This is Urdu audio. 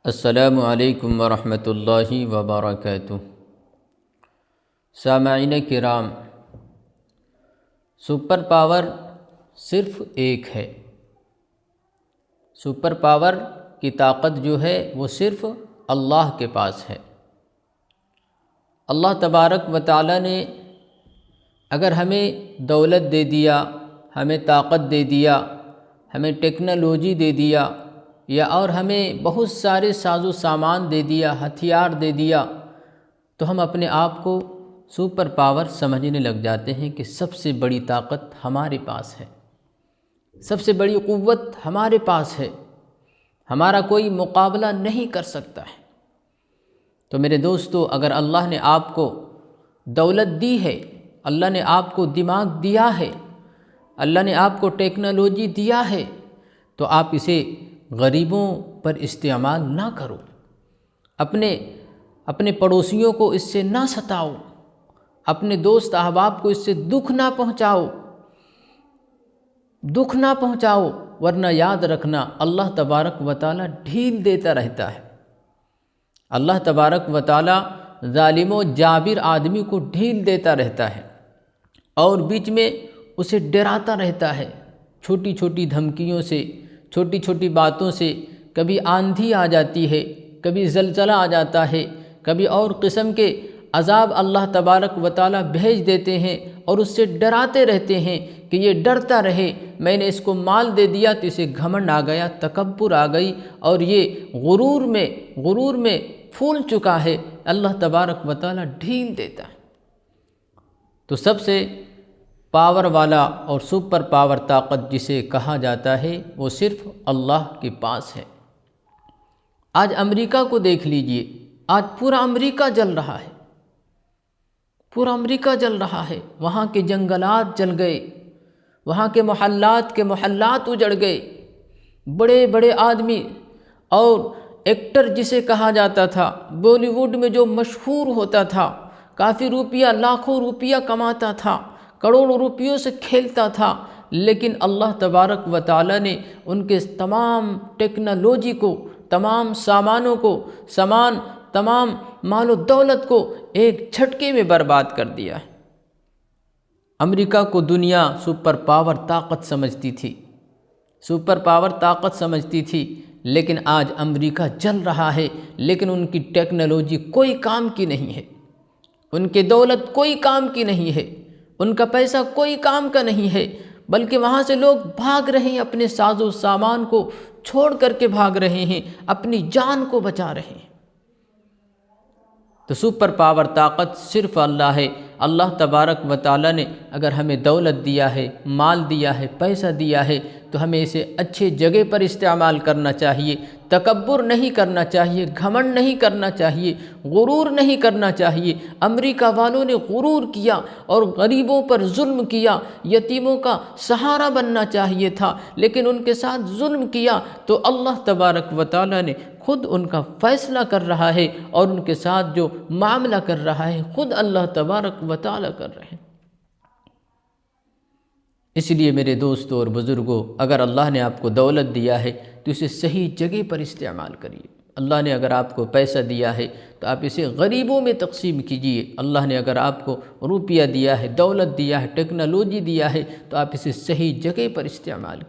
السلام علیکم ورحمۃ اللہ وبرکاتہ۔ سامعین کرام، سپر پاور صرف ایک ہے۔ سپر پاور کی طاقت جو ہے وہ صرف اللہ کے پاس ہے۔ اللہ تبارک و تعالی نے اگر ہمیں دولت دے دیا، ہمیں طاقت دے دیا، ہمیں ٹیکنالوجی دے دیا، یا اور ہمیں بہت سارے ساز و سامان دے دیا، ہتھیار دے دیا، تو ہم اپنے آپ کو سپر پاور سمجھنے لگ جاتے ہیں کہ سب سے بڑی طاقت ہمارے پاس ہے، سب سے بڑی قوت ہمارے پاس ہے، ہمارا کوئی مقابلہ نہیں کر سکتا ہے۔ تو میرے دوستو، اگر اللہ نے آپ کو دولت دی ہے، اللہ نے آپ کو دماغ دیا ہے، اللہ نے آپ کو ٹیکنالوجی دیا ہے، تو آپ اسے غریبوں پر استعمال نہ کرو، اپنے پڑوسیوں کو اس سے نہ ستاؤ، اپنے دوست احباب کو اس سے دکھ نہ پہنچاؤ، ورنہ یاد رکھنا اللہ تبارک و تعالی ڈھیل دیتا رہتا ہے۔ اللہ تبارک و تعالی ظالم و جابر آدمی کو ڈھیل دیتا رہتا ہے اور بیچ میں اسے ڈراتا رہتا ہے، چھوٹی چھوٹی دھمکیوں سے، چھوٹی چھوٹی باتوں سے۔ کبھی آندھی آ جاتی ہے، کبھی زلزلہ آ جاتا ہے، کبھی اور قسم کے عذاب اللہ تبارک و تعالی بھیج دیتے ہیں اور اس سے ڈراتے رہتے ہیں کہ یہ ڈرتا رہے، میں نے اس کو مال دے دیا تو اسے گھمنڈ آ گیا، تکبر آ گئی اور یہ غرور میں پھول چکا ہے۔ اللہ تبارک و تعالی ڈھیل دیتا ہے۔ تو سب سے پاور والا اور سپر پاور طاقت جسے کہا جاتا ہے وہ صرف اللہ کے پاس ہے۔ آج امریکہ کو دیکھ لیجئے، آج پورا امریکہ جل رہا ہے، پورا امریکہ جل رہا ہے۔ وہاں کے جنگلات جل گئے، وہاں کے محلات اجڑ گئے، بڑے بڑے آدمی اور ایکٹر جسے کہا جاتا تھا، بالی ووڈ میں جو مشہور ہوتا تھا، کافی روپیہ، لاکھوں روپیہ کماتا تھا، کروڑوں روپیوں سے کھیلتا تھا، لیکن اللہ تبارک و تعالی نے ان کے تمام ٹیکنالوجی کو، تمام سامانوں کو، تمام مال و دولت کو ایک جھٹکے میں برباد کر دیا ہے۔ امریکہ کو دنیا سپر پاور طاقت سمجھتی تھی، لیکن آج امریکہ جل رہا ہے، لیکن ان کی ٹیکنالوجی کوئی کام کی نہیں ہے، ان کی دولت کوئی کام کی نہیں ہے، ان کا پیسہ کوئی کام کا نہیں ہے، بلکہ وہاں سے لوگ بھاگ رہے ہیں، اپنے ساز و سامان کو چھوڑ کر کے بھاگ رہے ہیں، اپنی جان کو بچا رہے ہیں۔ تو سپر پاور طاقت صرف اللہ ہے۔ اللہ تبارک و تعالی نے اگر ہمیں دولت دیا ہے، مال دیا ہے، پیسہ دیا ہے، تو ہمیں اسے اچھے جگہ پر استعمال کرنا چاہیے، تکبر نہیں کرنا چاہیے، گھمنڈ نہیں کرنا چاہیے، غرور نہیں کرنا چاہیے۔ امریکہ والوں نے غرور کیا اور غریبوں پر ظلم کیا، یتیموں کا سہارا بننا چاہیے تھا، لیکن ان کے ساتھ ظلم کیا، تو اللہ تبارک و تعالی نے خود ان کا فیصلہ کر رہا ہے اور ان کے ساتھ جو معاملہ کر رہا ہے خود اللہ تبارک و تعالی کر رہے ہیں۔ اس لیے میرے دوستوں اور بزرگوں، اگر اللہ نے آپ کو دولت دیا ہے تو اسے صحیح جگہ پر استعمال کریے۔ اللہ نے اگر آپ کو پیسہ دیا ہے تو آپ اسے غریبوں میں تقسیم کیجیے۔ اللہ نے اگر آپ کو روپیہ دیا ہے، دولت دیا ہے، ٹیکنالوجی دیا ہے، تو آپ اسے صحیح جگہ پر استعمال کیجیے۔